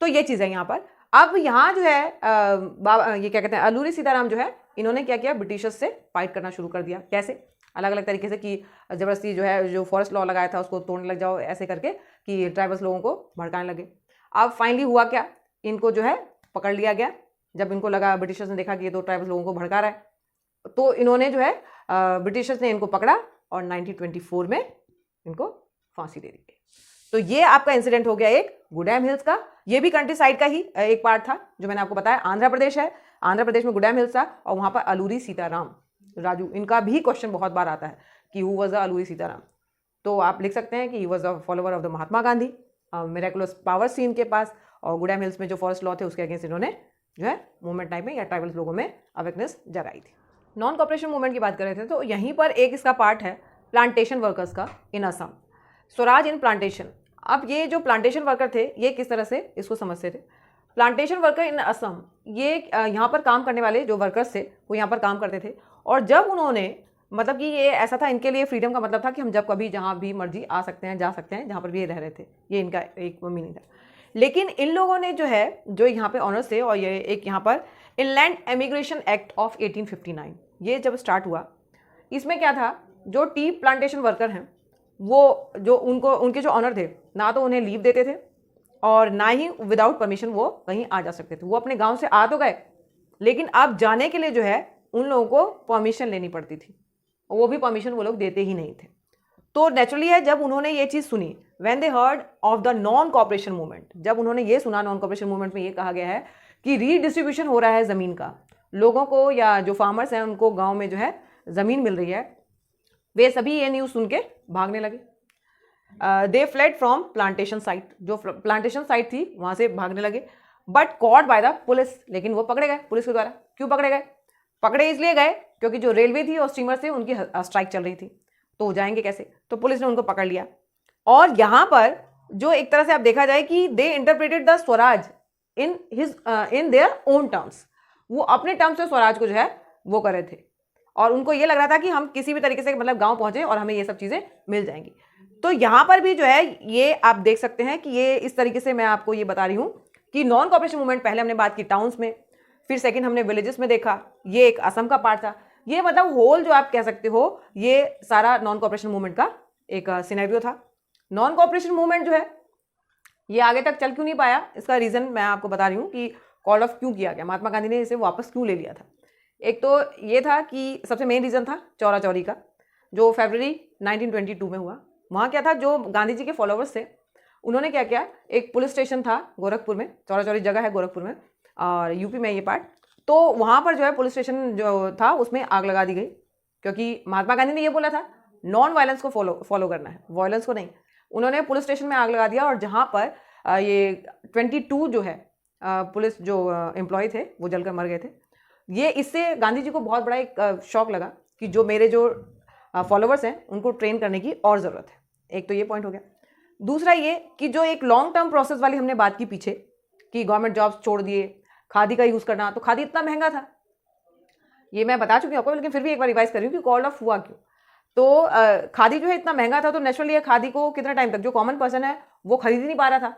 तो ये चीज़ है यहाँ पर। अब यहाँ जो है ये क्या कहते हैं अलूरी सीताराम जो है, इन्होंने क्या किया, ब्रिटिशर्स से फाइट करना शुरू कर दिया। कैसे, अलग अलग तरीके से कि ज़बरदस्ती जो है जो फॉरेस्ट लॉ लगाया था उसको तोड़ने लग जाओ, ऐसे करके कि ट्राइबल्स लोगों को भड़काने लगे। अब फाइनली हुआ क्या, इनको जो है पकड़ लिया गया। जब इनको लगा, ब्रिटिशर्स ने देखा कि ये तो ट्राइबल्स लोगों को भड़का रहा है, तो इन्होंने जो है ब्रिटिशर्स ने इनको पकड़ा और 1924 में इनको फांसी दे दी गई। तो ये आपका इंसिडेंट हो गया एक गुडैम हिल्स का। ये भी कंट्री साइड का ही एक पार्ट था जो मैंने आपको बताया। आंध्र प्रदेश है, आंध्र प्रदेश में गुडैम हिल्स था और वहाँ पर अलूरी सीताराम राजू, इनका भी क्वेश्चन बहुत बार आता है कि who was the Alluri Sitaram. तो आप लिख सकते हैं कि he was the follower of the Mahatma Gandhi, miraculous power सी इनके पास, और गुडैम हिल्स में जो फॉरेस्ट लॉ थे उसके अगेंस्ट इन्होंने जो है मूवमेंट टाइप में या ट्राइबल्स लोगों में अवेयरनेस जगाई थी। नॉन कॉपरेशन मूवमेंट की बात कर रहे थे तो यहीं पर एक इसका पार्ट है प्लांटेशन वर्कर्स का इन असम, स्वराज इन प्लांटेशन। अब ये जो प्लांटेशन वर्कर थे ये किस तरह से इसको समझते थे। प्लांटेशन वर्कर इन असम, ये यहाँ पर काम करने वाले जो वर्कर्स थे वो यहाँ पर काम करते थे, और जब उन्होंने मतलब कि ये ऐसा था, इनके लिए फ्रीडम का मतलब था कि हम जब कभी जहाँ भी मर्जी आ सकते हैं, जा सकते हैं, जहाँ पर भी ये रह रहे थे, ये इनका एक मीनिंग था। लेकिन इन लोगों ने जो है जो यहाँ पे ऑनर्स थे, और ये एक यहाँ पर इनलैंड एमिग्रेशन एक्ट ऑफ 1859 ये जब स्टार्ट हुआ, इसमें क्या था, जो टी प्लांटेशन वर्कर हैं वो जो उनके जो ऑनर थे, ना तो उन्हें लीव देते थे और ना ही विदाउट परमिशन वो कहीं आ जा सकते थे। वो अपने गांव से आ तो गए, लेकिन अब जाने के लिए जो है उन लोगों को परमिशन लेनी पड़ती थी, और वो भी परमिशन वो लोग देते ही नहीं थे। तो नेचुरली है जब उन्होंने ये चीज़ सुनी, when they heard of the non cooperation movement, जब उन्होंने ये सुना, नॉन कॉपरेशन मूवमेंट में ये कहा गया है कि रीडिस्ट्रीब्यूशन हो रहा है ज़मीन का, लोगों को या जो फार्मर्स हैं उनको गाँव में जो है ज़मीन मिल रही है, वे सभी ये न्यूज़ सुन के भागने लगे। They fled from plantation site, जो प्लांटेशन साइट थी वहाँ से भागने लगे, but caught by the police, लेकिन वो पकड़े गए पुलिस के द्वारा। क्यों पकड़े गए? पकड़े इसलिए गए क्योंकि जो रेलवे थी और स्टीमर थे उनकी स्ट्राइक चल रही थी, तो जाएंगे कैसे, तो पुलिस ने उनको पकड़ लिया। और यहाँ पर जो एक तरह से आप देखा जाए कि they interpreted the swaraj in their own terms, वो अपने टर्म्स से स्वराज को जो है वो कर रहे थे, और उनको ये लग रहा था कि हम किसी भी तरीके से मतलब गांव पहुंचे और हमें ये सब चीज़ें मिल जाएंगी। तो यहाँ पर भी जो है ये आप देख सकते हैं कि ये इस तरीके से मैं आपको ये बता रही हूँ कि नॉन कॉपरेशन मूवमेंट पहले हमने बात की टाउन्स में, फिर सेकंड हमने विलेजेस में देखा, ये एक असम का पार्ट था। ये मतलब होल जो आप कह सकते हो ये सारा नॉन कॉपरेशन मूवमेंट का एक सिनेरियो था। नॉन कॉपरेशन मूवमेंट जो है ये आगे तक चल क्यों नहीं पाया, इसका रीज़न मैं आपको बता रही हूँ कि कॉल ऑफ क्यों किया गया, महात्मा गांधी ने इसे वापस क्यों ले लिया था। एक तो ये था कि सबसे मेन रीज़न था चौरा चौरी का, जो फरवरी 1922 में हुआ। वहाँ क्या था, जो गांधी जी के फॉलोवर्स थे उन्होंने क्या किया, एक पुलिस स्टेशन था गोरखपुर में, चौरा चौरी जगह है गोरखपुर में और यूपी में ये पार्ट, तो वहाँ पर जो है पुलिस स्टेशन जो था उसमें आग लगा दी गई, क्योंकि महात्मा गांधी ने ये बोला था नॉन वायलेंस को फॉलो करना है, वायलेंस को नहीं। उन्होंने पुलिस स्टेशन में आग लगा दिया, और जहाँ पर ये 22 जो है पुलिस जो एम्प्लॉय थे वो जलकर मर गए थे। ये इससे गांधी जी को बहुत बड़ा एक शॉक लगा कि जो मेरे जो फॉलोवर्स हैं उनको ट्रेन करने की और ज़रूरत है। एक तो ये पॉइंट हो गया। दूसरा ये कि जो एक लॉन्ग टर्म प्रोसेस वाली हमने बात की पीछे कि गवर्नमेंट जॉब्स छोड़ दिए, खादी का यूज़ करना, तो खादी इतना महंगा था, ये मैं बता चुकी हूँ आपको, लेकिन फिर भी एक बार रिवाइज कर रही हूँ कि कॉल ऑफ हुआ क्यों। तो खादी जो है इतना महंगा था, तो नेचुरली खादी को कितना टाइम तक जो कॉमन पर्सन है वो खरीद ही नहीं पा रहा था,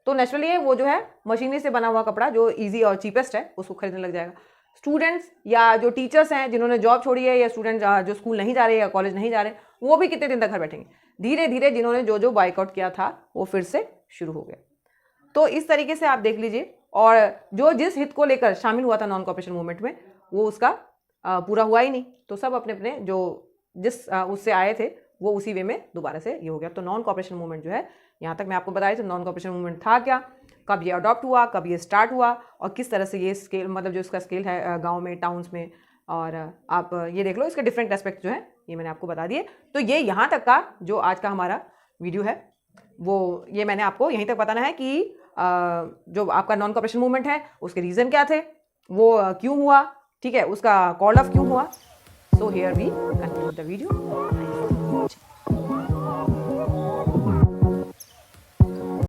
तो नेचुरली वो जो है मशीनरी से बना हुआ कपड़ा जो ईजी और चीपेस्ट है उसको खरीदने लग जाएगा। स्टूडेंट्स या जो टीचर्स हैं जिन्होंने जॉब छोड़ी है, या स्टूडेंट जो स्कूल नहीं जा रहे या कॉलेज नहीं जा रहे, वो भी कितने दिन तक घर बैठेंगे। धीरे धीरे जिन्होंने जो बाइकआउट किया था वो फिर से शुरू हो गया। तो इस तरीके से आप देख लीजिए, और जो जिस हित को लेकर शामिल हुआ था नॉन कॉपरेशन मूवमेंट में वो उसका पूरा हुआ ही नहीं, तो सब अपने अपने जो जिस उससे आए थे वो उसी वे में दोबारा से ये हो गया। तो नॉन कॉपरेशन मूवमेंट जो है, यहाँ तक मैं आपको बताया था नॉन कॉपरेशन मूवमेंट था क्या, कब ये अडॉप्ट हुआ, कब ये स्टार्ट हुआ, और किस तरह से ये स्केल मतलब जो इसका स्केल है गांव में, टाउन्स में, और आप ये देख लो इसके डिफरेंट एस्पेक्ट जो है ये मैंने आपको बता दिए। तो ये यहाँ तक का जो आज का हमारा वीडियो है वो ये मैंने आपको यहीं तक बताना है कि जो आपका नॉन कॉपरेशन मूवमेंट है उसके रीज़न क्या थे, वो क्यों हुआ, ठीक है, उसका कॉल ऑफ क्यों हुआ। So here we conclude the video.